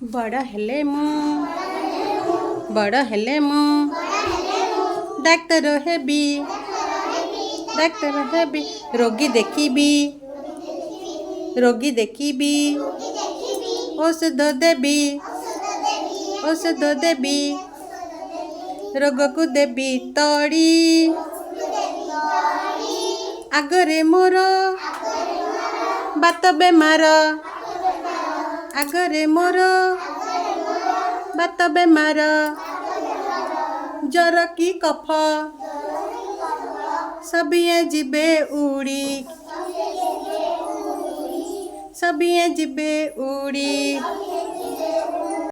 बड़ हेले मु डाक्तर हेबी रोगी देखिबी औषध देबी रोग को देबी तड़ी आगरे मोर बात बेमार जर की कफ सबिए जिबे उड़ी